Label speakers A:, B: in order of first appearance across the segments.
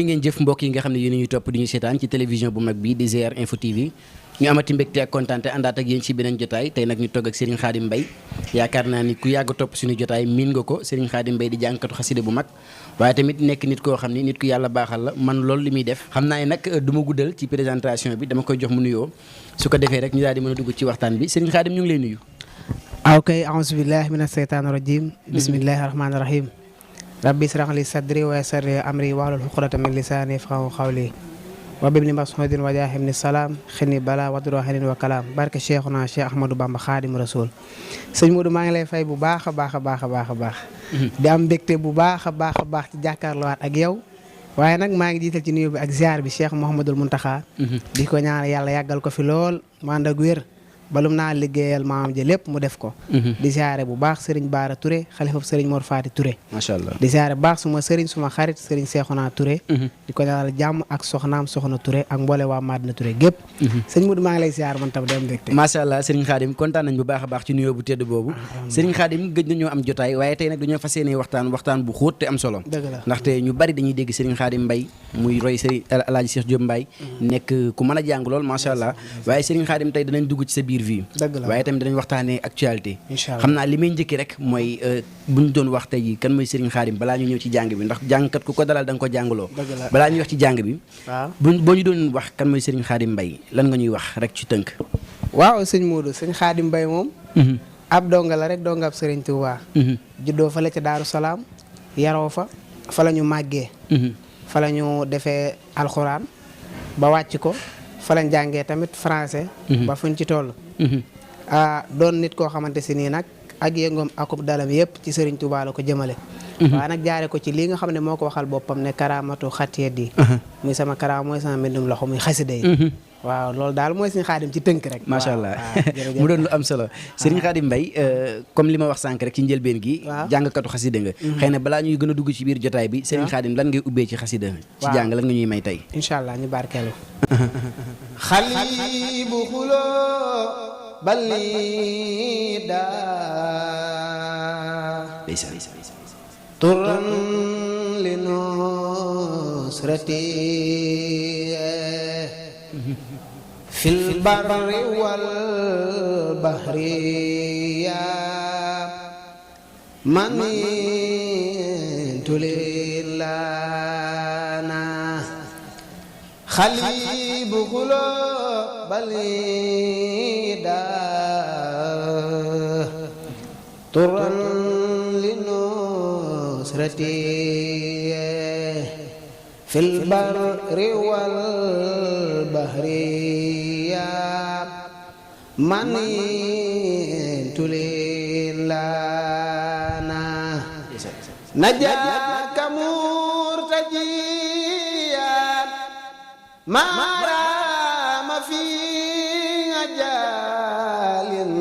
A: jërë ngeen jëf mbokk yi nga xam ne yéen a ñuy topp di ñu seetaan ci télévision bu mag bi di GR Info TV ñu amati mbégte ak kontaan àndaat ak yéen ci beneen jotaay tey nag ñu togg ak Serigne Khadim Mbaye yaakaar naa ni ku yàgg topp suñu jotaay miin nga ko Serigne Khadim Mbaye di jàngkatu xaside bu mag waaye tamit nekk nit koo xam ni nit ku yàlla baaxal la man loolu li muy def xam naa ne nag du ma guddal ci présentation bi dama koy jox mu nuyoo su ko defee rek ñu daal di mën a dugg ci waxtaan bi Serigne Khadim ñu ngi lay nuyu.
B: ok a'uuzu billahi mina shaytaani rajim bismillahi rahmaani rahim rabbi israh li sadri wa yassir li amri wahlul uqdatan min lisani yafqahu qawli wa bibni mas'udin wa jahimni salaam xini bala wadro xinin wa kalaam barke Cheikhuna Cheikh Ahmadou Bamba Khadim Rasoul sëñ Modou maa ngi lay fay bu baax a baax a baax a baax a baax di am mbégte bu baax a baax a baax ci jàkkaarloowaat ak yow waaye nag maa ngi jiital ci nuyu bi ak ziar bi Cheikh Mouhamadoul Mountakha di ko ñaan yàlla yàggal ko fi lool mu ànd ak wér balum naa liggéeyal maam ji lépp mu def ko di siyaare bu baax Serigne Bara Touré xalifab Serigne Mor Fati Touré
A: macha allah
B: di siyaare bu baax suma Serigne suma xarit Serigne Cheikhouna Touré di ko ñaanal jàmm ak soxnaam Soxna Touré ak mboole waa Madina Touré gépp sëñ Modou maa ngi lay siyaare man tam dem mbégte
A: macha allah Serigne Khadim kontaan nañ bu baax a baax ci nuyoo bu tedd boobu Serigne Khadim gëj nañoo am jotaay waaye tey nag dañoo fas yéene waxtaan bu xóot te am solo
B: dëgg la
A: ndaxte ñu bari dañuy dégg Serigne Khadim Mbaye muy roy Serigne Alaaji Cheikh Diop Mbaye nekk ku mën a jàng lool macha allah waaye Serigne Khadim tey danañ dugg ci sa biir vie waaye tamit danañ waxtaanee actualité xam naa li may njëkki rek mooy bu ñu doon wax tey jii kan mooy Serigne Khadim balaa ñu ñëw ci jàng bi ndax jàngkat ku ko dalal da nga ko jàngaloo balaa ñuy wax ci jàng bi boo ñu doon wax kan mooy Serigne Khadim Mbaye lan nga ñuy wax rek ci tënk
B: waaw sëñ Modou sëñ Khadim Mbaye moom ab donga la rek donga ab Serigne Touba juddoo fa la ca Daaru Salaam yaroo fa la ñu màggee fa la ñu defee alxuraan ba wàcc ko fa lañ jàngee tamit français ba fuñ ci toll doon nit koo xamante si nii nag ak yëngoom akub dalam yëpp ci Serigne Touba la ko jëmale waaye nag jaare ko ci lii nga xam ne moo ko waxal boppam ne karaamatu xatiyat yi muy sama karaama mooy sama mbindum loxo muy xasida yi waaw loolu daal mooy Serigne Khadim ci tënk rek
A: macha allah mu doon lu am solo Serigne Khadim Mbaye comme li ma wax sànq rek ci njëlbeen gi jàngkatu xasida nga xëy na balaa ñuy gën a dugg ci biir jotaay bi Serigne Khadim lan ngay ubbee ci xasida ci jàng lan nga ñuy may tey
B: incha allah ñu barkeelu xalibu xulo balida turan li nusrati fil barri wal bahri ya man tulilana xalibu xulo balida turan li nusrati fil barri wal bahri ya man tulilana najaka murtajiyan marama fi ajalin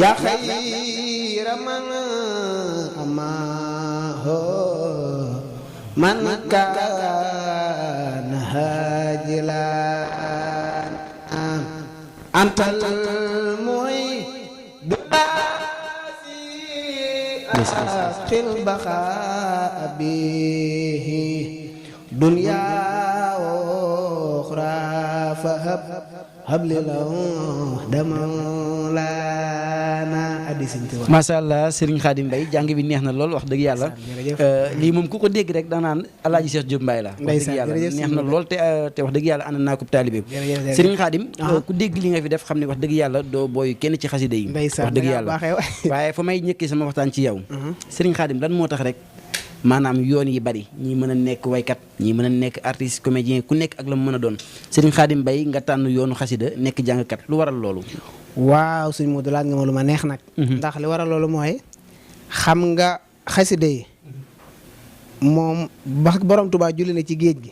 B: ya khayra man amaho man kana hajilan antal mu'id fil baqa bihi dunya wa ukhra fahab hablilahu damlana
A: macha allah Serigne Khadim Mbaye jàng bi neex na lool wax dëgg yàlla lii moom ku ko dégg rek danaan Alaaji Cheikh Diop Mbaye la wax dëgg yàlla neex na lool te wax dëgg yàlla ànd naa ko taalibe Serigne Khadim ku dégg li nga fi def xam ne wax dëgg yàlla doo booy kenn ci xasida yi wax dëgg yàlla waaye fa may ñëkkee sama waxtaan ci yow Serigne Khadim lan moo tax rek maanaam yoon yi bari ñii mën a nekk waykat ñii mën a nekk artiste comédien ku nekk ak la mu mën a doon Serigne Khadim Mbaye nga tànn yoonu xasida nekk jàngkat lu waral loolu
B: waaw suñ Modou laaj nga ma lu ma neex nag ndax li waral loolu mooy xam nga xasida yi moom ba borom Tuubaa julli na ci géej gi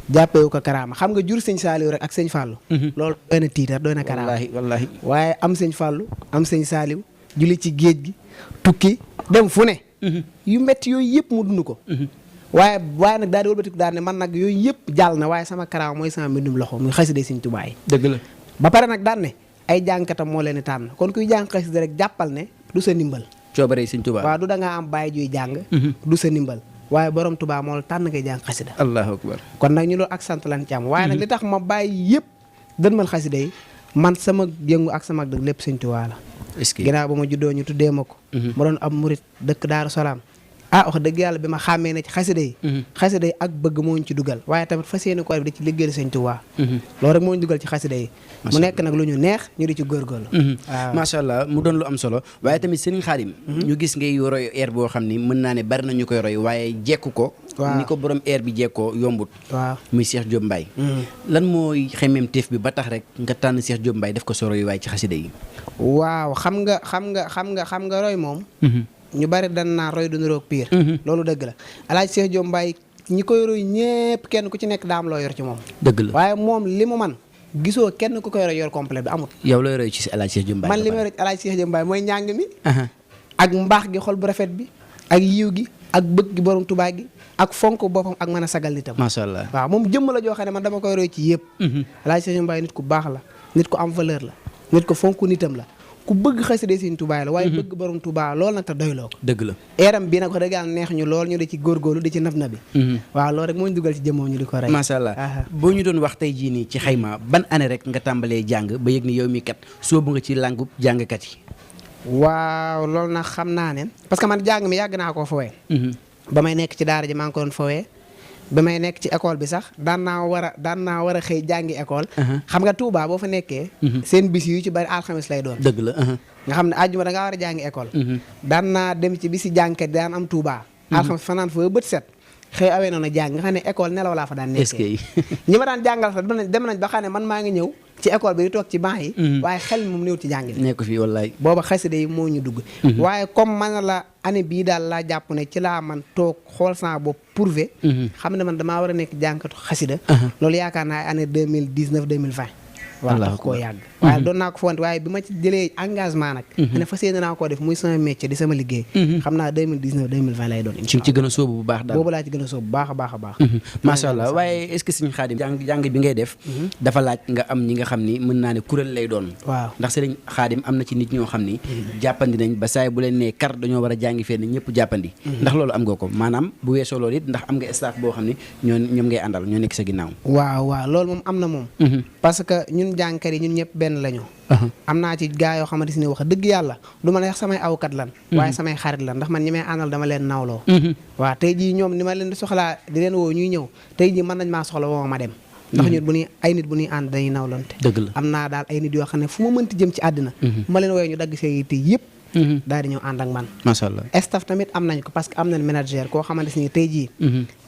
B: jàppewu ko karaama xam nga jur sëñ Saaliw rek ak sëñ Fàllu loolu doy na tiitar doy na karaama
A: wallaahi
B: waaye am sëñ Fàllu am sëñ Saaliw julli ci géej gi tukki dem fu ne yu métti yooyu yëpp mu dund ko waaye nag daal di wëlbatiku daal ne man nag yooyu yëpp jàll na waaye sama karaama mooy sama mbindum loxo muy xasida sëñ Tuubaa yi
A: dëgg la
B: ba pare nag daan ne ay jàngkatam moo leen di tànn kon kuy jàng xasida rek jàppal ne du sa ndimbal
A: coobare sëñ Tuubaa
B: waaw du da ngaa am bàyyi juy jàng du sa ndimbal waaye borom Touba moo la tànn ngay jàng xasida.
A: allahu akbar.
B: kon nag ñu loolu ak sant lan ci am. waaye nag li tax ma bàyyi yëpp dënmal xasida yi man sama yëngu ak sama dëgg lépp sëñ Touba la.
A: est-ce que
B: ginnaaw ba ma juddoo ñu tuddee ma ko. ma doon ab murit dëkk Daaru Salaam. wax dëgg yàlla bi ma xàmmee ne ci xasida yi. xasida yi ak bëgg moo ñu ci dugal waaye tamit fas yéene ko def di ci liggéeyal sëñ Touba. loolu rek moo ñu dugal ci xasida yi. mu nekk nag lu ñu neex ñu di ci góorgóorlu.
A: waaw macha allah mu doon lu am solo waaye tamit Serigne Khadim. ñu gis ngay roy air boo xam ni mën naa ne bari na ñu koy roy waaye jekku ko.
B: waaw
A: ni ko borom air bi jekkoo yombut.
B: waaw
A: muy Cheikh Diop Mbaye. lan mooy xemmeem teef bi ba tax rek nga tànn Cheikh Diop Mbaye def ko sa roy waaye ci xasida yi.
B: waaw xam nga roy moom. ñu bari dan naa roy du niroog piir loolu dëgg la Alaaji Cheikh Diop Mbaye ñi koy roy ñépp kenn ku ci nekk daam loo yor ci moom.
A: dëgg la
B: waaye moom li mu man gisoo kenn ku koy roy yor complet bi amut.
A: yow looy roy ci Alaaji Cheikh Diop Mbaye.
B: man li may roy ci Alaaji Cheikh Diop Mbaye mooy njàng mi. ak mbaax gi xol bu rafet bi ak yiw gi ak bëgg gi borom Tuubaa gi ak fonk boppam ak mën a sagal nitam.
A: macha allah
B: waaw moom jëmm la joo xam ne man dama koy roy ci yëpp. Alaaji Cheikh Diop Mbaye nit ku baax la nit ku am valeur la nit ko fonk nitam la ku bëgg xasida Sëriñ Tuubaa la waaye bëgg borom Tuubaa loolu nag te doyloo ko.
A: dëgg la
B: eeram bi nag wax dëgg yàlla neex ñu lool ñu di ci góorgóorlu di ci naf na bi waaw loolu rek moo ñu dugal ci jëmmoo ñu di ko rey.
A: macha allah boo ñu doon wax tey jii nii ci xayma ban année rek nga tàmbalee jàng ba yëg ni yow mi kat soobu nga ci làngub jàngkat yi.
B: waaw loolu nag xam naa ne parce que man jàng mi yàgg naa koo fowee. ba may nekk ci daara ji maa ngi ko doon fowee ba may nekk ci école bi sax daan naa war a xëy jàngi école. xam nga Touba boo fa nekkee. seen bis yu ci bari alxames lay doon.
A: dëgg la.
B: nga xam ne àjjuma da ngaa war a jàngi école. daan naa dem ci bisi jàngkat daan am Touba. alxames fanaan fa bët set xëy awee noonu jàng nga xam ne école nelaw laa fa daan nekkee.
A: est-ce que
B: ñi ma daan jàngal sax dem nañ ba xam ne man maa ngi ñëw ci école bi di toog ci banc yi. waaye xel moom néew ci jàng bi.
A: nekk fii wallaay.
B: booba xasida yi moo ñu dugg. waaye comme man la année bii daal laa jàpp ne ci laa man toog xool sama bopp prouvé. xam ne man damaa war a nekk jàngkatu xasida. loolu yaakaar naa année 2019 2020. waaw tax koo yàgg. waaye doon naa ko fonte waaye bi ma ci jëlee engagement nag. ne fas yéene naa koo def muy sama métier di sama liggéey. xam naa 2019 2020 lay doon.
A: ci gën a sóobu bu baax daal
B: boobu laa ci gën a sóobu bu baax a baax a baax.
A: macha allah waaye est-ce que Sëriñ Khadim jàng bi ngay def. dafa laaj nga am ñi nga xam ni mën naa ne kuréel lay doon.
B: waaw
A: ndax Sëriñ Khadim am na ci nit ñoo xam ni. jàppandi nañ ba saay bu leen nee kar dañoo war a jàngi fenn ñëpp jàppandi. ndax loolu am nga ko maanaam bu weesoo loolu it ndax am nga staff boo xam ni ñoom ngay àndal ñoo nekk sa ginnaaw.
B: waaw loolu moom am na moom. parce que ñun jàngkat yi ñun ñëpp benn lañu. am naa ci gaa yoo xamante ne wax dëgg yàlla du ma neex samay awkat lan waaye samay xarit lan ndax man ñi may àndal dama leen nawloo. waaw tey jii ñoom ni ma leen di soxlaa di leen woo ñuy ñëw tey jii mën nañ maa soxla woo ma dem ndax ñun bu ñuy ay nit bu ñuy ànd dañuy nawlante.
A: dëgg la
B: am naa daal ay nit yoo xam ne fu ma mënti jëm ci àddina ma leen wooyee ñu dagg seen yitte yëpp daal di ñëw ànd ak man.
A: macha allah
B: staff tamit am nañ ko parce que am nañ manager koo xamante ni tey jii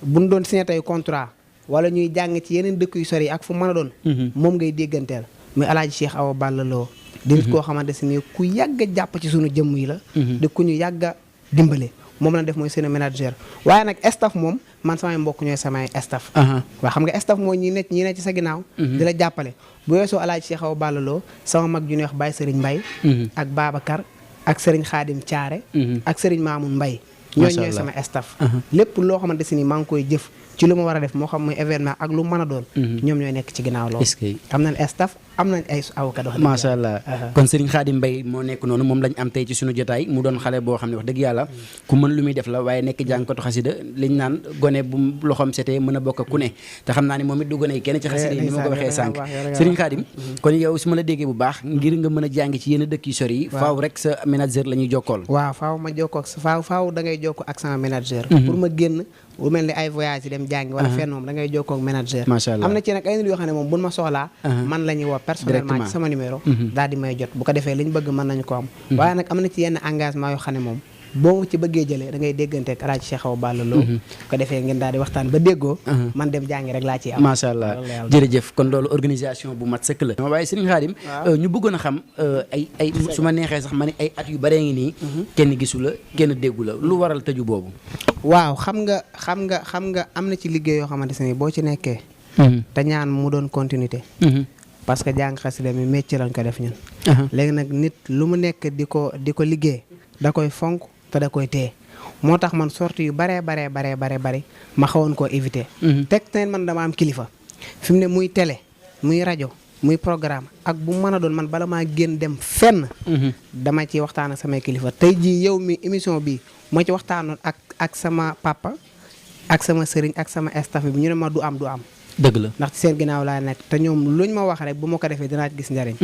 B: buñ doon signé tey contrat wala ñuy jàng ci yeneen dëkk yu sori ak fu mën a doon moom ngay dégganteel muy Alaaji Cheikh Awa Balla Lo di nit koo xamante ni ku yàgg a jàpp ci sunu jëmm yi la di ku ñu yàgg a dimbale moom la def mooy seen manager waaye nag staff moom man samay mbokk ñooy samay staff waaw xam nga staff mooy ñi nekk ci sa ginnaaw di la jàppale bu weesoo Alaaji Cheikh Awa Balla Lo sama mag ju ñuy wax Baye Serigne Mbaye ak Babacar ak Serigne Khadim Thiaré ak Serigne Mamoun Mbaye ñooy sama staff lépp loo xamante ni maa ngi koy jëf ci lu ma war a def moo xam muy événement ak lu mën a doon ñoom ñooy nekk ci ginnaaw loolu am nañ staff am nañ ay awkat wax
A: macha allah kon Serigne Khadim Mbaye moo nekk noonu moom lañ am tey ci suñu jotaay mu doon xale boo xam ne wax dëgg yàlla ku mën lu muy def la waaye nekk jàngkatu xasida liñ naan gone bu loxoom setee mën a bokk ak ku ne te xam naa ne moom it du gone yi kenn ci xasida yi ni ma ko waxee sànq Serigne Khadim kon yow su ma la déggee bu baax ngir nga mën a jàng ci yenn dëkk yu sori yi faaw rek sa manager la ñuy jokkool
B: waaw faaw ma jokkoo ak faaw da ngay jokkoo ak sama manager pour ma génn lu mel ni ay voyage yi dem jàngi wala fenn moom da ngay jokkoo ak manager am na ci nag ay nit yoo xam ne moom buñ ma soxlaa man la ñuy woo personnellement ci sama numéro daal di may jot bu ko defee liñ bëgg mën nañu ko am waaye nag am na ci yenn engagement yoo xam ne moom boo ci bëggee jëlee da ngay déggante ak Alaaji Cheikh Awa Balla Lo bu ko defee ngeen daal di waxtaan ba déggoo man dem jàngi rek laa ciy am
A: macha allah jërëjëf kon loolu organisation bu mat sëkk la waaye Serigne Khadim ñu bëggoon a xam ay su ma neexee sax ma ne ay at yu baree ngi nii kenn gisu la kenn déggu la lu waral tëju boobu
B: waaw xam nga am na ci liggéey yoo xamante ne boo ci nekkee te ñaan mu doon continuité parce que jàng xasida mi métier lañ ko def ñun léegi nag nit lu mu nekk di ko liggéey da koy fonk te da koy téye moo tax man sortie yu baree ma xawoon koo éviter teg teen man dama am kilifa fi mu ne muy télé muy rajo muy programme ak bu mën a doon man bala maa génn dem fenn dama ci waxtaan ak samay kilifa tey jii yow mi émission bi moo ci waxtaanoon ak sama papa ak sama sëriñ ak sama staff bi ñu ne ma du am.
A: dëgg la
B: ndax ci seen ginnaaw laa nekk te ñoom luñ ma wax rek bu ma ko defee dinaa ci gis njariñ.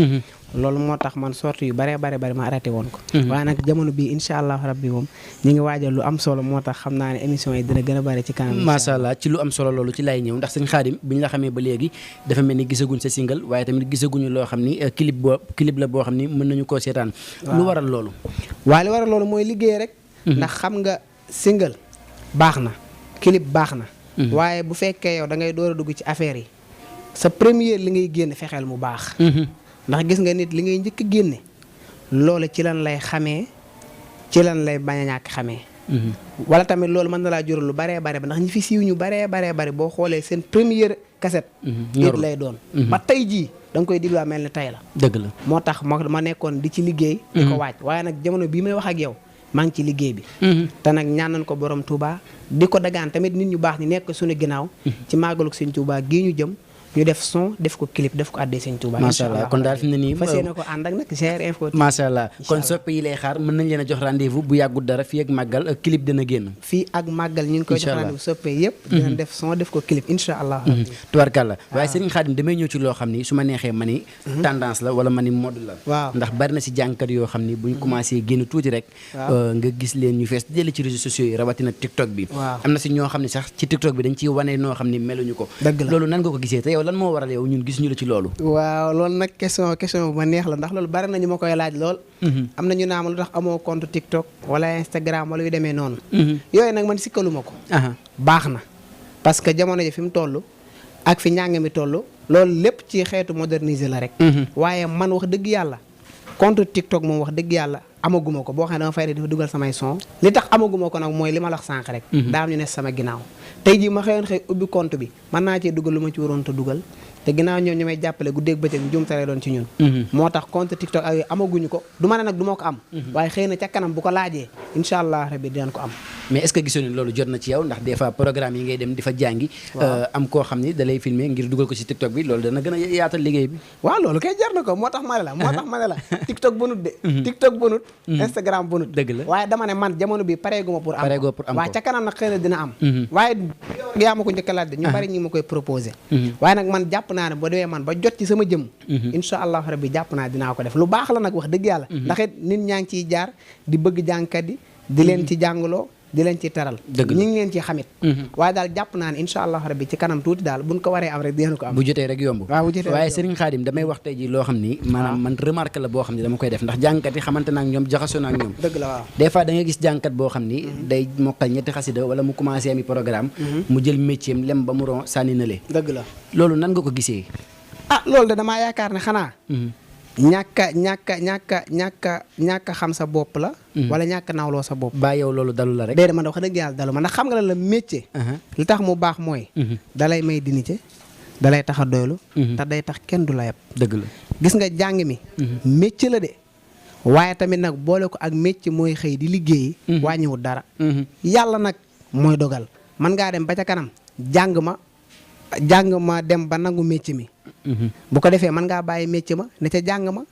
B: loolu moo tax man sorti yu bare ma arrêté woon ko. waaye nag jamono bii incha allah rabbi moom ñu ngi waajal lu am solo moo tax xam naa ne émission yi dina gën a bari ci kanam.
A: macha allah ci lu am solo loolu ci lay ñëw ndax sëñ Khadim bi ñu la xamee ba léegi dafa mel ni gisaguñ sa single waaye tamit gisaguñu loo xam ni clip la boo xam ni mën nañu koo seetaan. lu waral loolu.
B: waaw li waral loolu mooy liggéey rek. ndax xam nga single baax na clip baax na. waaye bu fekkee yow da ngay door a dugg ci affaire yi sa première li ngay génne fexeel mu baax. ndax gis nga nit li ngay njëkk a génne loolu ci lan lay xamee ci lan lay bañ a ñàkk xamee. wala tamit loolu mën na laa jural lu baree bare ba ndax ñi fi siiw ñu baree bare boo xoolee seen première cassette. it lay doon. ba tey jii da nga koy digluwaa mel ni tey la.
A: dëgg la
B: moo tax ma nekkoon di ci liggéey. di ko waaj waaye nag jamono bii may wax ak yow. maa ngi ci liggéey bi. te nag ñaan nañ ko borom Touba di ko dagaan tamit nit ñu baax ñi nekk suñu ginnaaw. ci màggalug Sëñ Touba gii ñu jëm ñu def son def ko clip def ko àddee Sëñ Touba.
A: macha allah kon daal fi mu ne nii
B: fas yéene ko ànd ak nag GR Info.
A: macha allah kon soppe yi lay xaar mën nañ leen a jox rendez-vous bu yàggul dara fii ak màggal clip dina génn.
B: fii ak màggal ñu ngi koy jox rendez-vous soppe yëpp. dinañ def son def ko clip incha allah.
A: tubarkalla waaye Serigne Khadim damay ñëw ci loo xam ni su ma neexee ma ni tendance la wala ma ni mode la.
B: waaw
A: ndax bari na si jàngkat yoo xam ni buñ commencé génn tuuti rek. nga gis leen ñu fees jëlee ci réseaux sociaux yi rawatina TikTok bi. am na si ñoo xam ne sax ci TikTok bi dañ ciy wane noo xam ni meluñu ko.
B: dëgg la
A: loolu nan nga ko gisee te yow lan moo waral yow ñun gis ñu la ci loolu.
B: waaw loolu nag question bu ma neex la ndax loolu bari na ñu ma koy laaj lool. am na ñu naam lu tax amoo compte TikTok wala Instagram wala yu demee noonu. yooyu nag man sikkaluma ko. baax na parce que jamono ji fi mu toll ak fi njàng mi toll loolu lépp ci xeetu moderniser la rek. waaye man wax dëgg yàlla compte TikTok moom wax dëgg yàlla amaguma ko boo xam ne dama fay dafa dugal samay son li tax amaguma ko nag mooy li ma la wax sànq rek. daa am ñu ne sama ginnaaw tey jii ma xëy ubbi compte bi mën naa cee dugal lu ma ci waroon te dugal te ginnaaw ñoom ñu may jàppale guddeeg bëccëg njuumte doon ci ñun. moo tax compte TikTok ak yooyu amaguñu ko du ma ne nag du ma ko am. waaye xëy na ca kanam bu ko laajee incha allah rabbi dinañ ko am.
A: mais est-ce que gisoon loolu jot na ci yow ndax des fois programme yi ngay dem di fa jàngi. am koo xam ni da lay filmer ngir dugal ko ci TikTok bi loolu dana gën a yaatal liggéey bi.
B: waaw loolu kay jar na ko moo tax ma ne la TikTok bonut de. TikTok bonut. Instagram bonut.
A: dëgg la
B: waaye dama ne man jamono bi pareeguma pour am ko waaye ca kanam nag xëy na dina am. waaye yaa ma ko njëkk a laaj de ñu bari ñi ma koy proposé. waaye nag man jàpp naa ne boo demee man ba jot ci sama jëm. incha allah rabbi jàpp naa dinaa ko def lu baax la nag wax dëgg yàlla. ndax it nit ñaa ngi ciy jaar di bëgg jàngkat yi di leen ci jàngaloo di leen ci taral ñi ngi leen ci xamit waaye daal jàpp naa ne incha allah rabbi ci kanam tuuti daal buñ ko waree am rek dinañ ko am
A: bu jotee rek yomb waaye Serigne Khadim damay wax tey ji loo xam ni maanaam man remarque la boo xam ne dama koy def ndax jàngkat yi xamante naa ak ñoom jaxasoo naa ak ñoom
B: dëgg la waaw
A: des fois da nga gis jàngkat boo xam ni day mokkal ñetti xasida wala mu commencé ami programme mu jël métier am lem ba mu ron sànni na lee
B: dëgg la
A: loolu nan nga ko gisee
B: loolu de damaa yaakaar ne xanaa ñàkk xam sa bopp la wala ñàkk nawloo sa bopp
A: ba yow loolu dalu la rek
B: déedéet man wax dëgg yàlla dalu ma ndax xam nga la métier li tax mu baax mooy dalay may dignité dalay tax a doylu te day tax kenn du la yab
A: dëgg la
B: gis nga jàng mi métier la de waaye tamit nag boole ko ak métier mooy xëy di liggéeyi wàññiwul dara yàlla nag mooy dogal man ngaa dem ba ca kanam jàng ma dem ba nangu métier mi bu ko defee mën ngaa bàyyi métier ma ne ca jàng ma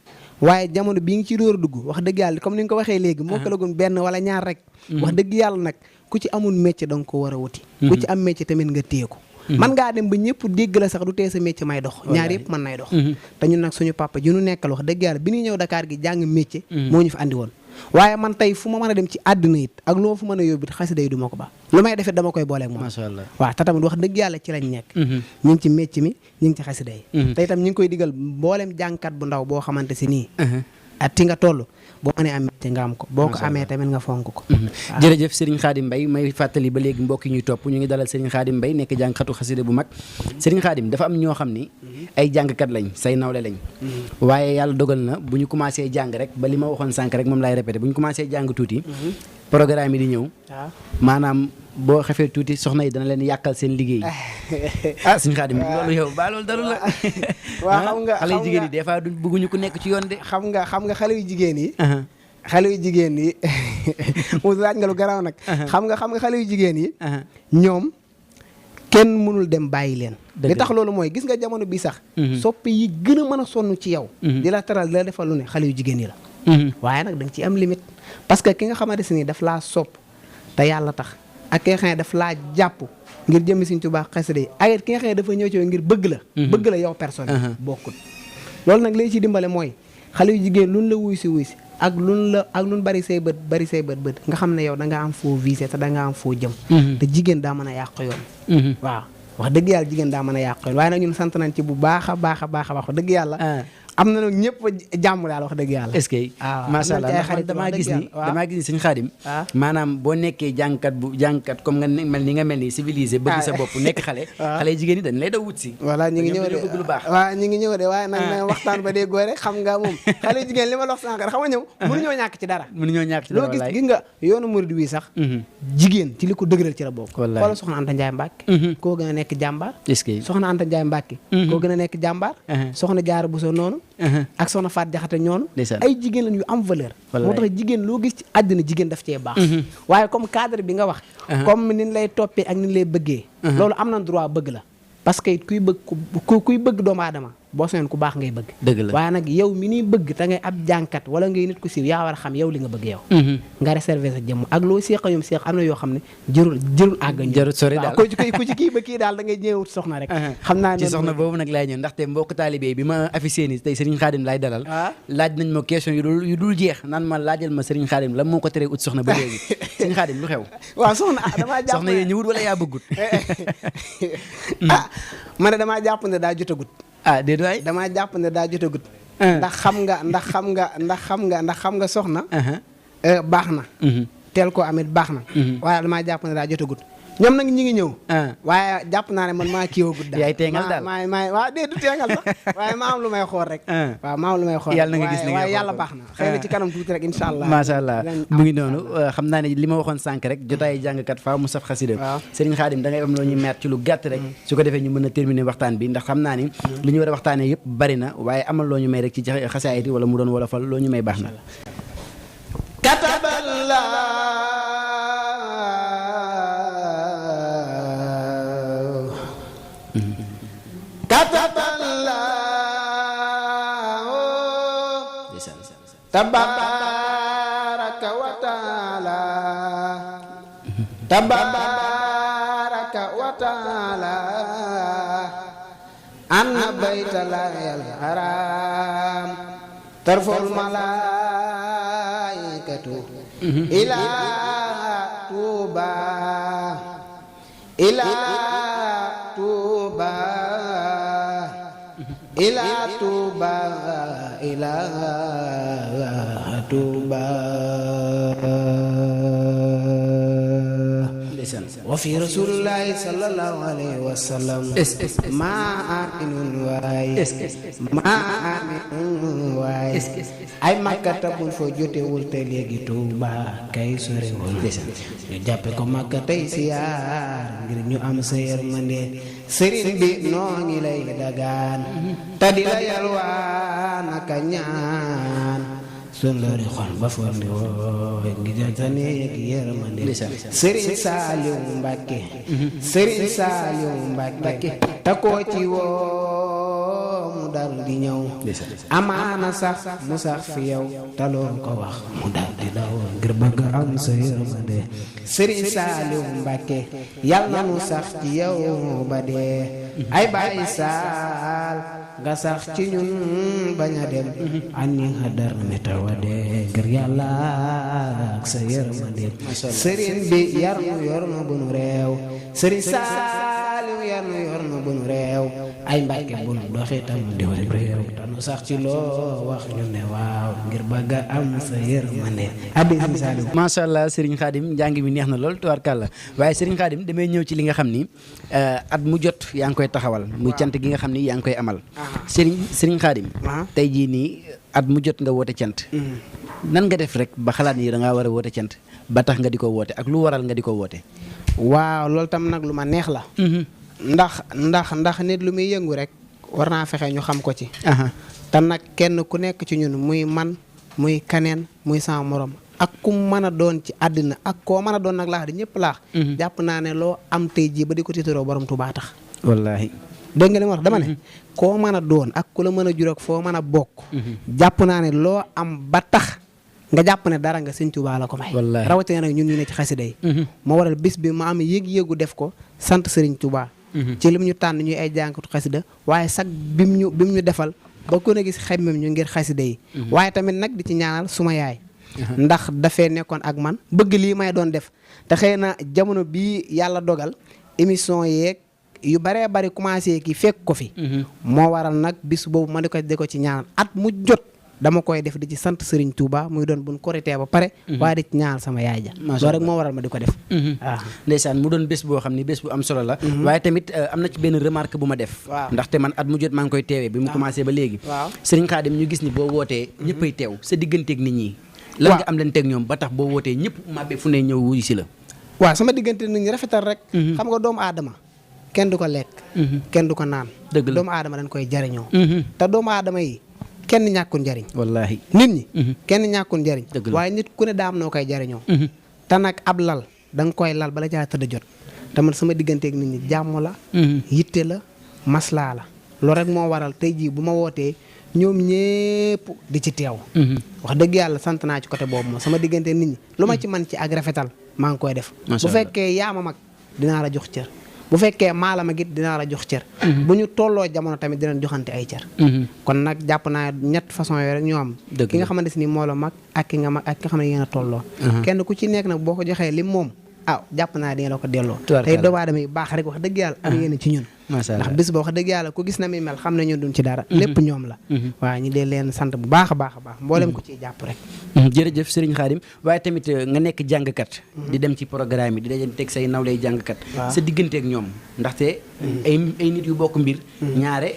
B: waaye jamono bii ngi ci door a dugg wax dëgg yàlla comme ni nga ko waxee léegi moo ko lagun benn wala ñaar rek wax dëgg yàlla nag ku ci amul métier da nga ko war a wuti ku ci am métier tamit nga téye ko man ngaa dem ba ñëpp dégg la sax du tee sa métier may dox ñaar yëpp mën nay dox te ñun nag suñu papa ji ñu nekkal wax dëgg yàlla bi ñuy ñëw Dakar gi jàng métier moo ñu fi andi woon waaye man tey fu ma mën a dem ci àdduna it ak loo fu mën a yóbbu xasida yi du ma ko ba lu may defit dama koy booleeg moom
A: macha allah
B: waaw te tamit wax dëgg yàlla ci lañ nekk ñu ngi ci métier mi ñu ngi ci xasida yi te itam ñu ngi koy digal mbooleem jàngkat bu ndaw boo xamante si nii at ti nga toll boo mënee am métier nga am ko boo ko amee tamit nga fonk ko
A: jërëjëf Serigne Khadim Mbaye may fàttali ba léegi mbokk yi ñuy topp ñu ngi dalal Serigne Khadim Mbaye nekk jàngkatu xasida bu mag Serigne Khadim dafa am ñoo xam ni ay jàngkat lañ say nawle lañ waaye yàlla dogal na bu ñu commencé jàng rek ba li ma waxoon sànq rek moom laay répété bu ñu commencé jàng tuuti programme yi di ñëw maanaam boo xefee tuuti soxna yi dana leen yàqal seen liggéey Serigne Khadim loolu yow ba loolu dalu la
B: waaw xam nga
A: xale yu jigéen yi des fois du bëgguñu ku nekk ci yoon de
B: xam nga xale yu jigéen yi mu laaj nga lu garaaw nag xam nga xale yu jigéen yi ñoom kenn mënul dem bàyyi leen li tax loolu mooy gis nga jamono bi sax soppi yi gën a mën a sonn ci yow di la taral di la defal lu ne xale yu jigéen yi la waaye nag da nga ci am limite parce que ki nga xamante si ni daf laa sopp te yàlla tax ak ki nga xam ne daf laa jàpp ngir jëmmi Sëriñ Tuubaa xasida yi ak ki nga xam ne dafa ñëw ci yow ngir bëgg la yow personne bokkut loolu nag lay ci dimbale mooy xale yu jigéen luñ la wuy si ak luñ bari say bët nga xam ne yow da nga am foo visé te da nga am foo jëm te jigéen daa mën a yàq yoon waaw wax dëgg yàlla jigéen daa mën a yàq yoon waaye nag ñun sant nañ ci bu baax a baax wax dëgg yàlla am na nag ñëpp jàmm daal wax dëgg yàlla. est-ce que macha allah ndax damaa gis ni sëñ Xaadim maanaam boo nekkee jàngkat comme nga mel ni nga mel ni civilisé bëgg sa bopp nekk xale jigéen ñi dañ lay daw wut si voilà ñu ngi ñëw de bëgg lu baax waaw ñu ngi ñëw de waaye nag na waxtaan ba déggoo rek xam nga moom xale jigéen li ma la wax sànq rek xam nga ñëw mënuñoo ñàkk ci dara loo gis nga yoonu murid wi sax jigéen ci li ko dëgëral ci la bokk xoolal soxna Anta Ndiaye Mbacke koo gën a nekk jàmbaar soxna Anta Ndiaye Mbacke koo gën a nekk jàmbaar soxna Jaara Buso noonu ak soxna Faat Jaxate ñoonu ay jigéen lañ yu am valeur moo tax jigéen loo gis ci àddina jigéen daf cee baax waaye comme cadre bi nga wax comme nin lay toppee ak nin lay bëggee loolu am na droit bëgg la parce que kuy bëgg doomu aadama boo soñoon ku baax ngay bëgg dëgg la waaye nag yow mi niy bëgg te ngay ab jànkat wala ngay nit ku siiw yaa war a xam yow li nga bëgg yow nga réserver sa jëmm ak loo seeqa ñoom seeq am na yoo xam ne jërul àgg jarul sori daal ku ci kii ba kii daal da ngay ñëwut soxna rek xam naa ci soxna boobu nag laay ñëw ndaxte mbokk taalibe bi ma affiché ni tey Serigne Khadim laay dalal laaj nañ ma question yu dul jeex naan ma laajal ma Serigne Khadim lan moo ko teree ut soxna ba léegi Serigne Khadim lu xew waaw soxna damaa jàpp soxna yee ñëwut wala yaa bëggut man damaa jàpp ne daa jotagut déedéet waay damaa jàpp ne daa jotagut ndax xam nga soxna baax na teel koo amit baax na waaye damaa jàpp ne daa jotagut ñoom nag ñi ngi ñëw waaye jàpp naa ne man maa kiiwagut daal yaay teengal daal maa waaw dee du teengal sax waaye maa am lu may xool rek waaw maa am lu may xool yàlla na nga gis waaye yàlla baax na xëy na ci kanam tuuti rek incha allah macha allah mu ngi noonu xam naa ne li ma waxoon sànq rek jotaay jàngkat faaw mu saf xasida Serigne Khadim da ngay am loo ñuy meet ci lu gàtt rek su ko defee ñu mën a terminer waxtaan bi ndax xam naa ni li ñu war a waxtaanee yëpp bari na waaye amal loo ñu may rek ci xasaayit yi wala mu doon wolofal loo ñu may baax na tabaaraka wa taala anna baytallahil haram tarful malaikatu ila tuba ila wa fi rasulillahi sallallahu alayhi wa sallam maa aminun waay ay Makka buñ fa jotewul te léegi Tuuba kay sorewul ñu jàppe ko Makka tey siyaar ngir ñu am sa yërmande sëriñ bi noo ngi lay dagaan te di la yalwaan ak ñaan sun lori xol ba fondi wooy ngi jantane yëg yërmande Sëriñ Saaliw Mbàkke ta koo ci woo mu dal di ñëw amaana sax mu sax fi yow te loolu ko wax mu dal di daw ngir bëgg am sa yërmande Sëriñ Saaliw Mbàkke yal na nu sax ci yow ba dee ay Baay Saal nga sax ci ñun bañ a dem ani hadar mi tawade ngir yàlla ak sa yërmande sëriñ bi yar nu yor na bu nu réew Sëriñ Saaliw yar nu yor na bu nu réew ay Mbàkke bu nu doxee tam di wari réew te nu sax ci loo wax ñu ne waaw ngir bëgg a am sa yërmande abi Sëriñ Saaliw macha allah Sëriñ Khadim njàng mi neex na lool tubaarkàlla waaye Sëriñ Khadim damay ñëw ci li nga xam ni at mu jot yaa ngi koy taxawal muy cant gi nga xam ni yaa ngi koy amal Sëriñ Khadim tey jii nii at mu jot nga woote cant nan nga def rek ba xalaat ni da ngaa war a woote cant ba tax nga di ko woote ak lu waral nga di ko woote waaw loolu tam nag lu ma neex la ndax nit lu muy yëngu rek war naa fexe ñu xam ko ci te nag kenn ku nekk ci ñun muy man muy kaneen muy sama morom ak ku mën a doon ci àddina ak koo mën a doon nag laax di ñëpp laax jàpp naa ne loo am tey jii ba di ko tiitaroo borom Tuubaa tax wallaahi dégg nga li ma wax dama ne koo mën a doon ak ku la mën a jur ak foo mën a bokk jàpp naa ne loo am ba tax nga jàpp ne dara nga sëñ Tuubaa la ko may rawatina nag ñun ñu ne ci xasida yi moo waral bis bi ma am yëg-yëgu def ko sant sëriñ Tuubaa ci lim ñu tànn ñuy ay jànkatu xasida waaye sax bim ñu defal ba ko ne gis xemmem ñu ngir xasida yi waaye tamit nag di ci ñaanal suma yaay ndax dafee nekkoon ak man bëgg lii may doon def te xëy na jamono bii yàlla dogal émission yeeg yu baree bari commencé kii fekk ko fi moo waral nag bis boobu ma di ko ci ñaanal at mu jot dama koy def di ci sant Serigne Touba muy doon buñ korité ba pare waaye di ci ñaanal sama yaay ja loolu rek moo waral ma di ko def waaw
A: ndeysaan mu doon bés boo xam ni bés bu am solo la waaye tamit am na ci benn remarque bu ma def ndaxte man at mu jot maa ngi koy teewee bi mu commencé ba léegi Serigne Khadim ñu gis ni boo wootee ñëppay teew sa digganteeg nit ñi lan nga am leen teg ñoom ba tax boo wootee ñëpp màbbe fu ne ñëw wuyu si la
B: waaw sama diggante nit ñi rafetal rek xam nga doomu aadama kenn du ko lekk kenn du ko naan doomu aadama dañ koy jariñoo te doomu aadama yi kenn ñàkkul njariñ
A: wallaahi
B: nit ñi kenn ñàkkul njariñ waaye nit ku ne daam noo koy jariñoo te nag ab lal da nga koy lal bala caa tëdd jot te man sama digganteeg nit ñi jàmm la yitte la maslaa la loolu rek moo waral tey jii bu ma wootee ñoom ñépp di ci teew wax dëgg yàlla sant naa ci côté boobu moom sama diggante nit ñi lu ma ci man ci ak rafetal maa ngi koy def bu fekkee yaa ma mag dinaa la jox cër bu fekkee maala ma git dinaa la jox cër bu ñu tolloo jamono tamit dinañ joxante ay cër kon nag jàpp naa ñett façon yooyu rek ñoo am ki nga xamante ni moo la mag ak ki nga mag ak ki nga xam ne yéen a tolloo kenn ku ci nekk nag boo ko joxee lim moom jàpp naa di nga la ko delloo tey doomu aadama yi baax rek wax dëgg yàlla am yéen ci ñun ndax bis boo wax dëgg yàlla ku gis na mi mel xam ne ñun duñ ci dara lépp ñoom la waaw ñu dee leen sant bu baax a baax a baax mboolem ko ciy jàpp rek
A: jërëjëf Serigne Khadim waaye tamit nga nekk jàngkat di dem ci programme yi di daje teg say nawlay jàngkat sa digganteeg ñoom ndaxte ay nit yu bokk mbir ñaare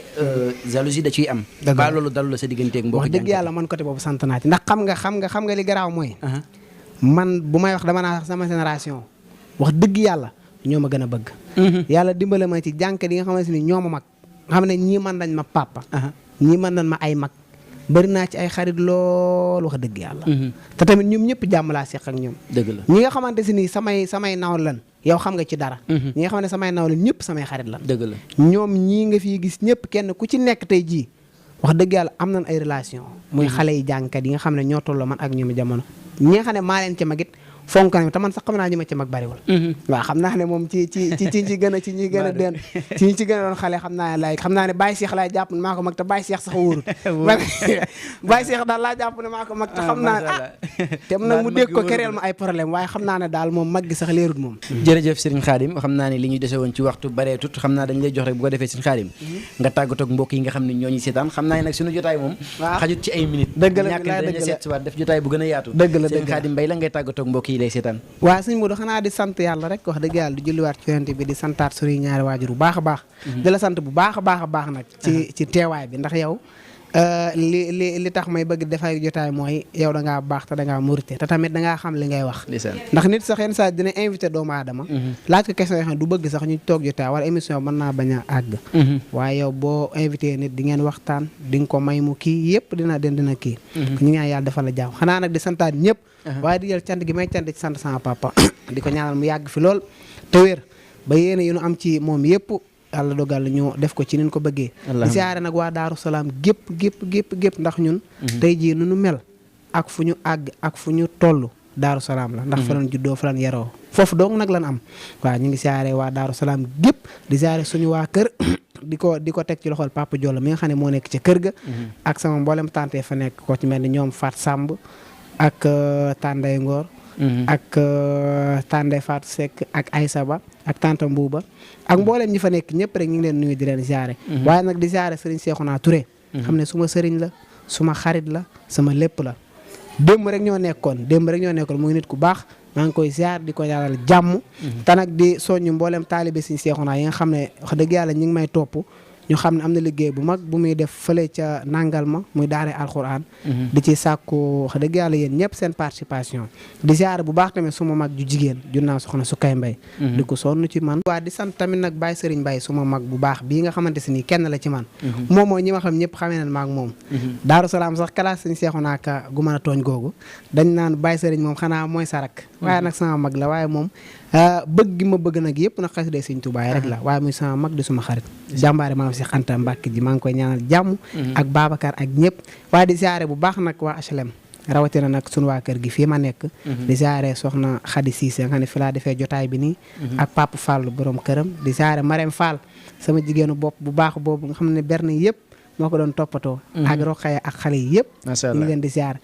A: jalousie da ciy am ba loolu dalu la sa digganteeg mbokk
B: wax dëgg yàlla man côté boobu sant naa ci ndax xam nga li garaaw mooy man bu may wax dama naa sax sama génération wax dëgg yàlla ñoo ma gën a bëgg yàlla dimbale ma ci jànkat yi nga xamante ni ñoo ma mag nga xam ne ñii mën nañ ma papa ñii mën nañ ma ay mag bëri naa ci ay xarit lool wax dëgg yàlla te tamit ñoom ñëpp jàmm laa seq ak ñoom
A: dëgg la
B: ñi nga xamante si nii samay naw lan yow xam nga ci dara ñi nga xam ne samay naw lan ñëpp samay xarit lan
A: dëgg la
B: ñoom ñii nga fii gis ñëpp kenn ku ci nekk tey jii wax dëgg yàlla am nañ ay relation muy xale yi jàngkat yi nga xam ne ñoo tolloo man ak ñoom jamono ñi nga xam ne maa leen ci magit fonk na te man sax xam naa ñi ma ci mag bariwul waaw xam naa ne moom ci gën a ci ñi gën a den ci ñi ci gën a doon xale xam naa ne xam naa ne Baye Cheikh laay jàpp ne maa ko mag te Baye Cheikh sax wóorut Baye Cheikh daal laa jàpp ne maa ko mag te xam naa te nag mu dégg ko kereel ma ay problème waaye xam naa ne daal moom mag gi sax leerut moom
A: jërëjëf Serigne Khadim xam naa ne li ñu dese woon ci waxtu bareetut xam naa dañ lay jox rek bu ko defee Serigne Khadim nga tàggatoo ak mbokk yi nga xam ne ñoo ñu seetaan xam naa ne nag suñu jotaay moom xajut ci ay minutes ñàkk dañu seet si waat def jotaay bu gën a yaatu Serigne Khadim Mbaye la ngay tàggatoo ak mbokk yi lay seetaan
B: waaw sëñ Modou xanaa di sant yàlla rek wax dëgg yàlla di julliwaat ci yonent bi di santaat suñuy ñaari waajur bu baax a baax di la sant bu baax a baax nag ci teewaay bi ndax yow li tax may bëgg dafay jotaay mooy yow da ngaa baax te da ngaa murite te tamit da ngaa xam li ngay wax ndax nit sax yenn saa dina invité doomu aadama laaj ko question yoo xam ne du bëgg sax ñu toog jotaay wala émission mën naa bañ a àgg waaye yow boo invité nit di ngeen waxtaan di nga ko may mu kii yëpp dina kii ñu ngi yàlla defal la jàmm xanaa nag di santaat ñëpp waaye di jël cant gi may cant ci sant sama papa di ko ñaanal mu yàgg fi lool te wér ba yéene yu nu am ci moom yëpp yàlla dogal ñu def ko ci nin ko bëggee di siyaare nag waa Daaru Salaam gépp ndax ñun tey jii nu mel ak fu ñu àgg ak fu ñu toll Daaru Salaam la ndax fa lan juddoo fa lan yaroo foofu dong nag lan am waaw ñu ngi siyaare waa Daaru Salaam gépp di siyaare suñu waa kër di ko teg ci loxol Papa Diollo mi nga xam ne moo nekk ca kër ga ak sama mboolem tante fa nekk ko ci mel ni ñoom Fat Samb ak Tanday Ngor ak Tanday Fatou Seck ak Aïssa Ba ak Tanta Mbuuba ak mboolem ñi fa nekk ñëpp rek ñu ngi leen nuyu di leen ziare waaye nag di ziare Serigne Cheikhouna Touré xam ne suma sëriñ la suma xarit la sama lépp la démb rek ñoo nekkoon muy nit ku baax maa ngi koy ziar di ko ñaanal jàmm te nag di soññu mboolem taalibe Serigne Cheikhouna yi nga xam ne wax dëgg yàlla ñu ngi may topp ñu xam ne am na liggéey bu mag bu muy def fële ca nangal ma muy daare alxuraan di ci sàkku wax dëgg yàlla yéen ñëpp seen participation di ziare bu baax tamit suma mag ju jigéen junnaa soxna su kay mbay di ko sonn ci man waa di sant tamit nag Baye Serigne Mbaye suma mag bu baax bii nga xamante si nii kenn la ci man moom mooy ñi ma xam ñëpp xamee nañ maag moom Daaru Salaam sax classe sañ seexu naaka gu mën a tooñ googu dañ naan Baye Serigne moom xanaa mooy sarak waaye nag sama mag la waaye moom bëgg gi ma bëgg nag yëpp nag xasida Sëñ Tuubaa rek la waaye muy sama mag di suma xarit jàmbaare maam si Xanta Mbàkke ji maa ngi koy ñaanal jàmm ak Babacar ak ñëpp waaye di siyaare bu baax nag waa HLM rawatina nag sunu waa kër gi fii ma nekk di ziare soxna Khady Cissé nga xam ne fi laa defee jotaay bi nii ak Papa Fall borom këram di ziare Marème Fall sama jigéenu bopp bu baax boobu nga xam ne berne yëpp moo ko doon toppatoo ak roqaya ak xale yi yëpp ñu ngi leen di ziare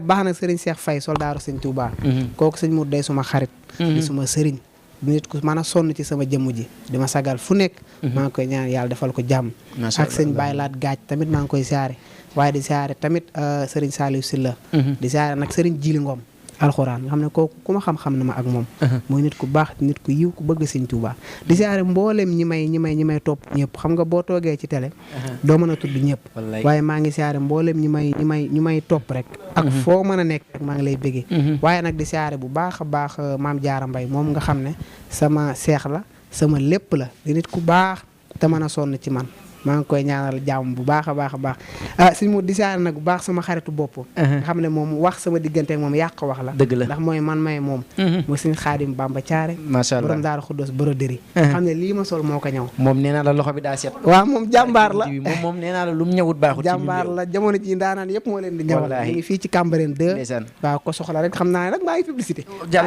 B: bu baax nag sëriñ Cheikh Faye soldaaru sëñ Touba kooku sëñ Mour day suma xarit di suma sëriñ nit ku mën a sonn ci sama jëmm ji di ma sagal fu nekk maa ngi koy ñaan yàlla defal ko jàmm ak sëñ Baye Laat Gaaj tamit maa ngi koy ziare waaye di ziare tamit sëriñ Saliou Sylla di ziare nag sëriñ Jili Ngom alxuraan nga xam ne kooku ku ma xam-xam na ma ak moom mooy nit ku baax nit ku yiw ku bëgg sëñ Tuubaa di siyaare mboolem ñi may topp ñëpp xam nga boo toogee ci télé doo mën a tudd ñëpp waaye maa ngi siyaare mboolem ñi may topp rek ak foo mën a nekk rek maa ngi lay bëggee waaye nag di siyaare bu baax a baax Maam Jaara Mbay moom nga xam ne sama seex la sama lépp la di nit ku baax te mën a sonn ci man maa ngi koy ñaanal jàmm bu baax a baax a baax suñu mu di siyaare nag bu baax sama xaritu bopp nga xam ne moom wax sama diggante ak moom yàq wax la
A: dëgg la ndax
B: mooy man may moom mooy suñu Xaadim Bamba Caare
A: macha allah
B: borom Daaru Xuddoos broderie xam ne lii ma sol moo ko ñëw
A: moom nee naa la loxo bi daa set
B: waaw moom jàmbaar la
A: moom nee naa la lu mu ñëwut baaxut
B: jàmbaar la jamono ji ndaanaan yëpp moo leen di ñëwal ñu ngi fii ci Cambérène 2 waaw ko soxla rek xam naa ne nag maa ngi publicité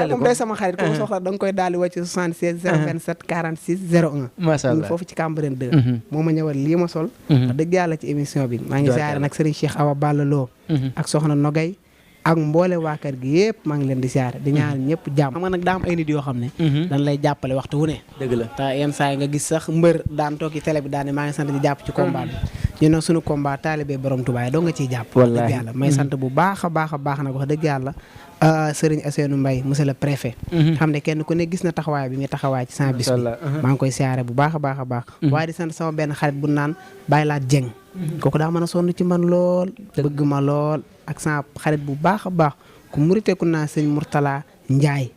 B: moom day sama xarit ko soxla da nga koy daal di wàcc 76 027 46 01
A: macha allah
B: foofu ci Cambérène 2 moo ma ñëwal lii ma sol wax dëgg yàlla ci émission bi maa ngi siyaare nag Serigne Cheikh Awa Balla Lo ak soxna Nogay ak mboole waa kër gi yëpp maa ngi leen di siyaare di ñaanal ñëpp jàmm xam nga nag daa am ay nit yoo xam ne dañ lay jàppale waxtu wu ne
A: dëgg la
B: te yenn saa yi nga gis sax mbër daan toog ci télé bi daan ne maa ngi sant di jàpp ci combat bi ñu ne suñu combat taalibe borom Tuubaa doo nga ciy jàpp wax dëgg yàlla may sant bu baax a baax a baax nag wax dëgg yàlla Serigne Asseynou Mbaye monsieur le préfet xam ne kenn ku ne gis na taxawaay bi muy taxawaay ci sama bis bi maa ngi koy siyaare bu baax a baax a baax waaye di sant sama benn xarit bu naan Baye Laat Jeng kooku daa mën a sonn ci man lool bëgg ma lool ak sama xarit bu baax a baax ku muriteeku naa sëñ Mourtala Njaay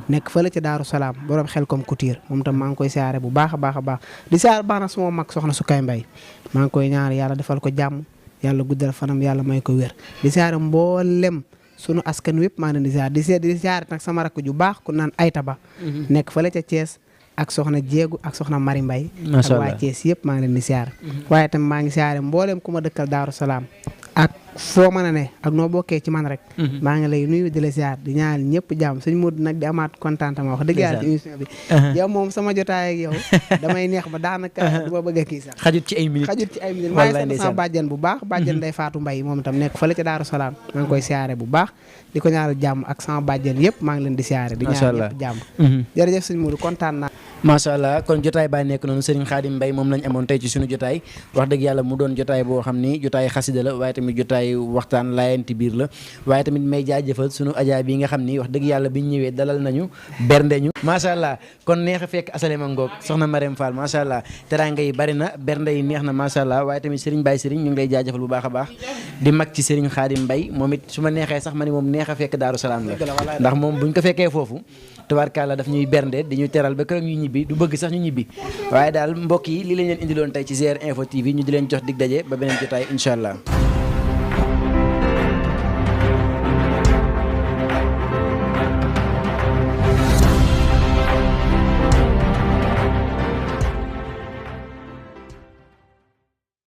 B: nekk fële ci Daaru Salaam borom xel comme couture moom tam maa ngi koy siyaare bu baax a baax a baax di siyaare baax na sama mag soxna Sukay Mbay maa ngi koy ñaan yàlla defal ko jàmm yàlla guddal fanam yàlla may ko wér di siyaare mboolem sunu askan wépp maa ngi leen di siyaare nag sama rakk ju baax ku naan Ayta Ba nekk fële ca Thiès ak soxna Jéegu ak soxna Mari Mbay ak waa Thiès yëpp maa ngi leen di siyaare waaye tam maa ngi siyaare mboolem ku ma dëkkal Daaru Salaam ak foo mën a ne ak noo bokkee ci man rek maa ngi lay nuyu di la ziar di ñaanal ñëpp jàmm sëñ Modou nag di amaat contentement wax dëgg yàlla ci émission bi yow moom sama jotaay ak yow damay neex ba daanaka du ma bëgg a kii sax xajut ci ay minutes maa ngi sant sama bàjjen bu baax bàjjen day Faatu Mbay moom itam nekk fële ca Daaru Salaam maa ngi koy siyaare bu baax di ko ñaanal jàmm ak sama bàjjen yëpp maa ngi leen di siyaare di ñaanal ñëpp jàmm jërëjëf sëñ Modou kontaan naa
A: macha allah kon jotaay baa nekk noonu Serigne Khadim Mbaye moom lañ amoon tey ci suñu jotaay wax dëgg yàlla mu doon jotaay boo xam ni jotaay xasida la waaye tamit jotaay waxtaan laayanti biir la waaye tamit may jaajëfal suñu ajaa bi nga xam ni wax dëgg yàlla biñ ñëwee dalal nañu bernde ñu macha allah kon neex a fekk asalema ngoog soxna Marème Fall macha allah teraanga yi bari na bernde yi neex na macha allah waaye tamit Serigne Baye Serigne ñu ngi lay jaajëfal bu baax a baax di mag ci Serigne Khadim Mbaye moom it su ma neexee sax ma ni moom neex a fekk Daaru Salaam la ndax moom buñ ko fekkee foofu tubaarkàlla daf ñuy bernde di ñu teral ba keroog ñu ñibbi du bëgg sax ñu ñibbi waaye daal mbokk yi lii lañ leen indiloon tey ci GR Info TV ñu di leen jox dig daje ba beneen jotaay incha allah